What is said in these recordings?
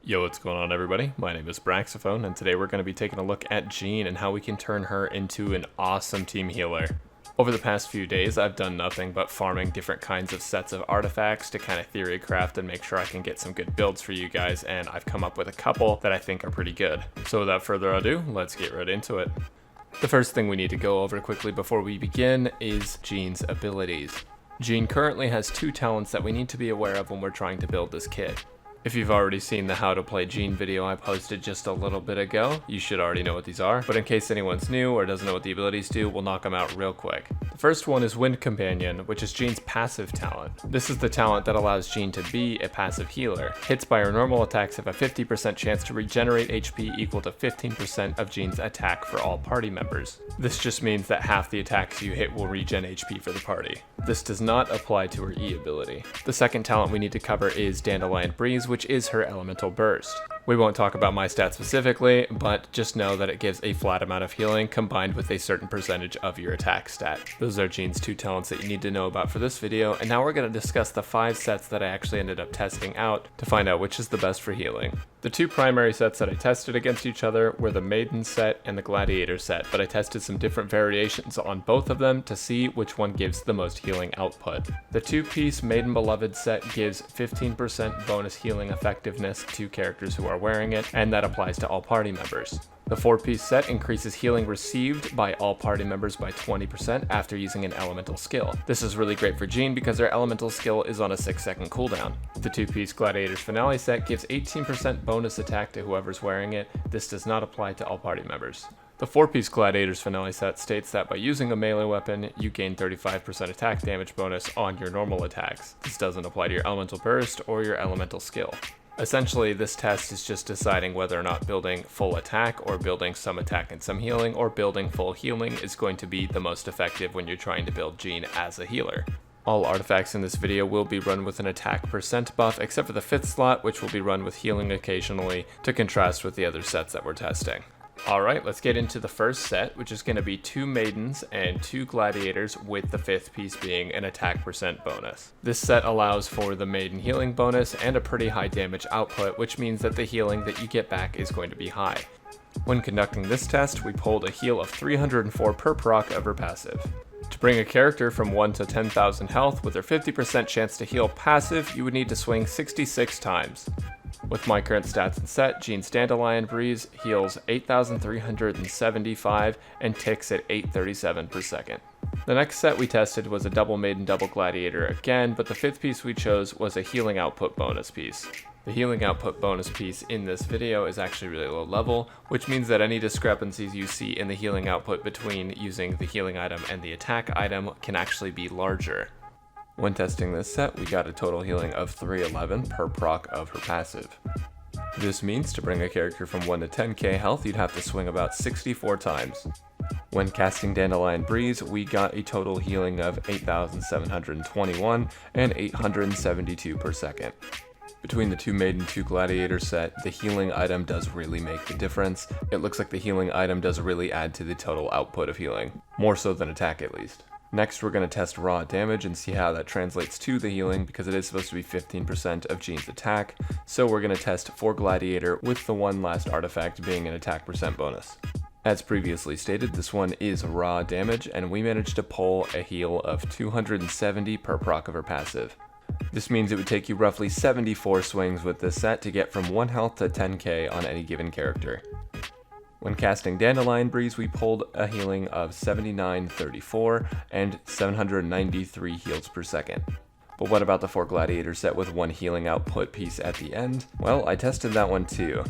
Yo, what's going on everybody? My name is Braxophone, and today we're going to be taking a look at Jean and how we can turn her into an awesome team healer. Over the past few days, I've done nothing but farming different kinds of sets of artifacts to kind of theory craft and make sure I can get some good builds for you guys, and I've come up with a couple that I think are pretty good. So without further ado, let's get right into it. The first thing we need to go over quickly before we begin is Jean's abilities. Jean currently has two talents that we need to be aware of when we're trying to build this kit. If you've already seen the How to Play Jean video I posted just a little bit ago, you should already know what these are, but in case anyone's new or doesn't know what the abilities do, we'll knock them out real quick. The first one is Wind Companion, which is Jean's passive talent. This is the talent that allows Jean to be a passive healer. Hits by her normal attacks have a 50% chance to regenerate HP equal to 15% of Jean's attack for all party members. This just means that half the attacks you hit will regen HP for the party. This does not apply to her E ability. The second talent we need to cover is Dandelion Breeze, which is her elemental burst. We won't talk about my stats specifically, but just know that it gives a flat amount of healing combined with a certain percentage of your attack stat. Those are Jean's two talents that you need to know about for this video, and now we're going to discuss the 5 sets that I actually ended up testing out to find out which is the best for healing. The two primary sets that I tested against each other were the Maiden set and the Gladiator set, but I tested some different variations on both of them to see which one gives the most healing output. The 2-piece Maiden Beloved set gives 15% bonus healing effectiveness to characters who are wearing it, and that applies to all party members. The 4-piece set increases healing received by all party members by 20% after using an elemental skill. This is really great for Jean because her elemental skill is on a 6-second cooldown. The 2-piece Gladiator's Finale set gives 18% bonus attack to whoever's wearing it. This does not apply to all party members. The 4-piece Gladiator's Finale set states that by using a melee weapon, you gain 35% attack damage bonus on your normal attacks. This doesn't apply to your elemental burst or your elemental skill. Essentially, this test is just deciding whether or not building full attack or building some attack and some healing or building full healing is going to be the most effective when you're trying to build Jean as a healer. All artifacts in this video will be run with an attack percent buff except for the 5th slot, which will be run with healing occasionally to contrast with the other sets that we're testing. Alright, let's get into the first set, which is going to be 2 Maidens and 2 Gladiators, with the 5th piece being an attack percent bonus. This set allows for the Maiden healing bonus and a pretty high damage output, which means that the healing that you get back is going to be high. When conducting this test, we pulled a heal of 304 per proc of her passive. To bring a character from 1 to 10,000 health with her 50% chance to heal passive, you would need to swing 66 times. With my current stats and set, Jean's Dandelion Breeze heals 8,375 and ticks at 837 per second. The next set we tested was a double Maiden double Gladiator again, but the 5th piece we chose was a healing output bonus piece. The healing output bonus piece in this video is actually really low level, which means that any discrepancies you see in the healing output between using the healing item and the attack item can actually be larger. When testing this set, we got a total healing of 311 per proc of her passive. This means to bring a character from 1 to 10k health, you'd have to swing about 64 times. When casting Dandelion Breeze, we got a total healing of 8,721 and 872 per second. Between the 2 Maiden 2 Gladiator set, the healing item does really make the difference. It looks like the healing item does really add to the total output of healing, more so than attack at least. Next, we're going to test raw damage and see how that translates to the healing, because it is supposed to be 15% of Jean's attack, so we're going to test for Gladiator with the one last artifact being an attack percent bonus. As previously stated, this one is raw damage, and we managed to pull a heal of 270 per proc of her passive. This means it would take you roughly 74 swings with this set to get from 1 health to 10k on any given character. When casting Dandelion Breeze, we pulled a healing of 7934 and 793 heals per second. But what about the 4 Gladiator set with 1 healing output piece at the end? Well, I tested that one too.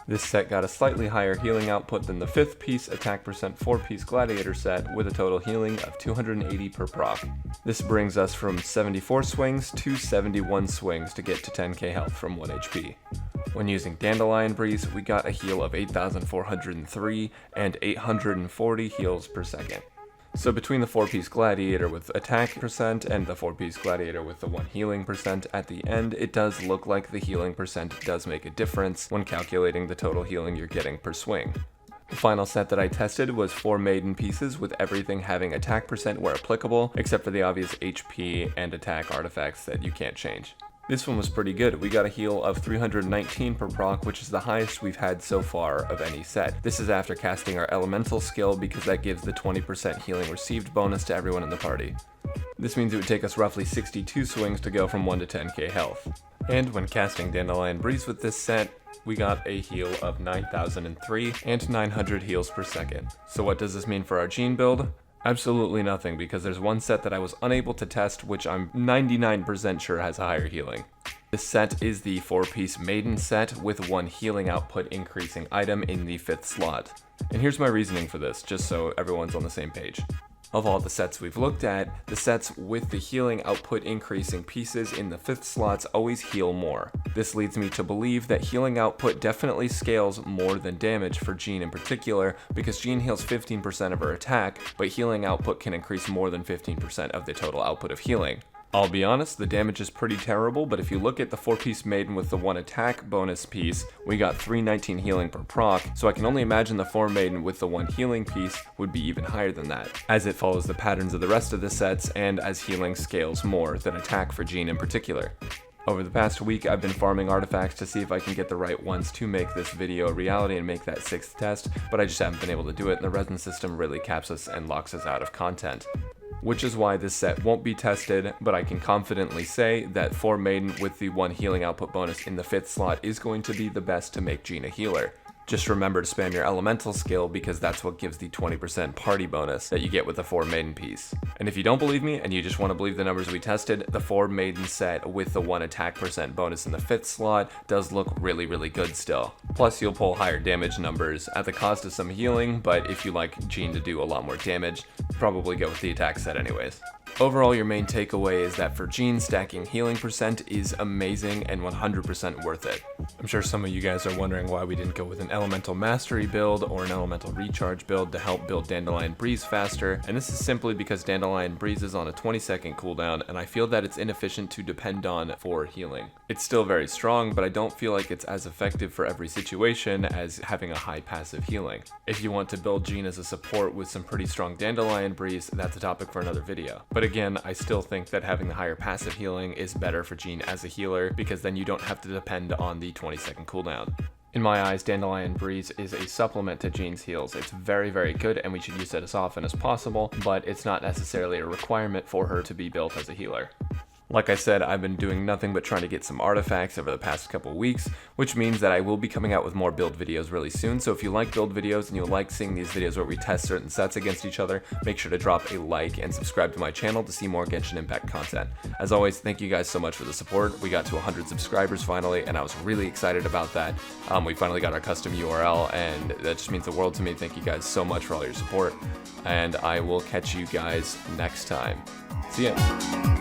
This set got a slightly higher healing output than the 5th piece attack percent 4-piece Gladiator set with a total healing of 280 per proc. This brings us from 74 swings to 71 swings to get to 10k health from 1 HP. When using Dandelion Breeze, we got a heal of 8,403 and 840 heals per second. So between the 4-piece Gladiator with attack percent and the 4-piece Gladiator with the 1 healing percent at the end, it does look like the healing percent does make a difference when calculating the total healing you're getting per swing. The final set that I tested was 4 Maiden pieces with everything having attack percent where applicable, except for the obvious HP and attack artifacts that you can't change. This one was pretty good. We got a heal of 319 per proc, which is the highest we've had so far of any set. This is after casting our elemental skill because that gives the 20% healing received bonus to everyone in the party. This means it would take us roughly 62 swings to go from 1 to 10k health. And when casting Dandelion Breeze with this set, we got a heal of 9,003 and 900 heals per second. So what does this mean for our Jean build? Absolutely nothing, because there's one set that I was unable to test, which I'm 99% sure has higher healing. This set is the 4-piece Maiden set with 1 healing output increasing item in the 5th slot. And here's my reasoning for this, just so everyone's on the same page. Of all the sets we've looked at, the sets with the healing output increasing pieces in the 5th slots always heal more. This leads me to believe that healing output definitely scales more than damage for Jean in particular, because Jean heals 15% of her attack, but healing output can increase more than 15% of the total output of healing. I'll be honest, the damage is pretty terrible, but if you look at the 4-piece Maiden with the 1 attack bonus piece, we got 319 healing per proc, so I can only imagine the 4 Maiden with the 1 healing piece would be even higher than that, as it follows the patterns of the rest of the sets and as healing scales more than attack for Jean in particular. Over the past week, I've been farming artifacts to see if I can get the right ones to make this video a reality and make that 6th test, but I just haven't been able to do it, and the resin system really caps us and locks us out of content. Which is why this set won't be tested, but I can confidently say that 4 Maiden with the 1 healing output bonus in the 5th slot is going to be the best to make Jean a healer. Just remember to spam your elemental skill, because that's what gives the 20% party bonus that you get with the 4 Maiden piece. And if you don't believe me and you just want to believe the numbers we tested, the 4 Maiden set with the 1 attack percent bonus in the 5th slot does look really good still. Plus you'll pull higher damage numbers at the cost of some healing, but if you like Jean to do a lot more damage, probably go with the attack set anyways. Overall, your main takeaway is that for Jean, stacking healing percent is amazing and 100% worth it. I'm sure some of you guys are wondering why we didn't go with an elemental mastery build or an elemental recharge build to help build Dandelion Breeze faster, and this is simply because Dandelion Breeze is on a 20-second cooldown, and I feel that it's inefficient to depend on for healing. It's still very strong, but I don't feel like it's as effective for every situation as having a high passive healing. If you want to build Jean as a support with some pretty strong Dandelion Breeze, that's a topic for another video. But again, I still think that having the higher passive healing is better for Jean as a healer, because then you don't have to depend on the 20-second cooldown. In my eyes, Dandelion Breeze is a supplement to Jean's heals. It's very good, and we should use it as often as possible, but it's not necessarily a requirement for her to be built as a healer. Like I said, I've been doing nothing but trying to get some artifacts over the past couple weeks, which means that I will be coming out with more build videos really soon. So if you like build videos and you like seeing these videos where we test certain sets against each other, make sure to drop a like and subscribe to my channel to see more Genshin Impact content. As always, thank you guys so much for the support. We got to 100 subscribers finally, and I was really excited about that. We finally got our custom URL, and that just means the world to me. Thank you guys so much for all your support, and I will catch you guys next time. See ya.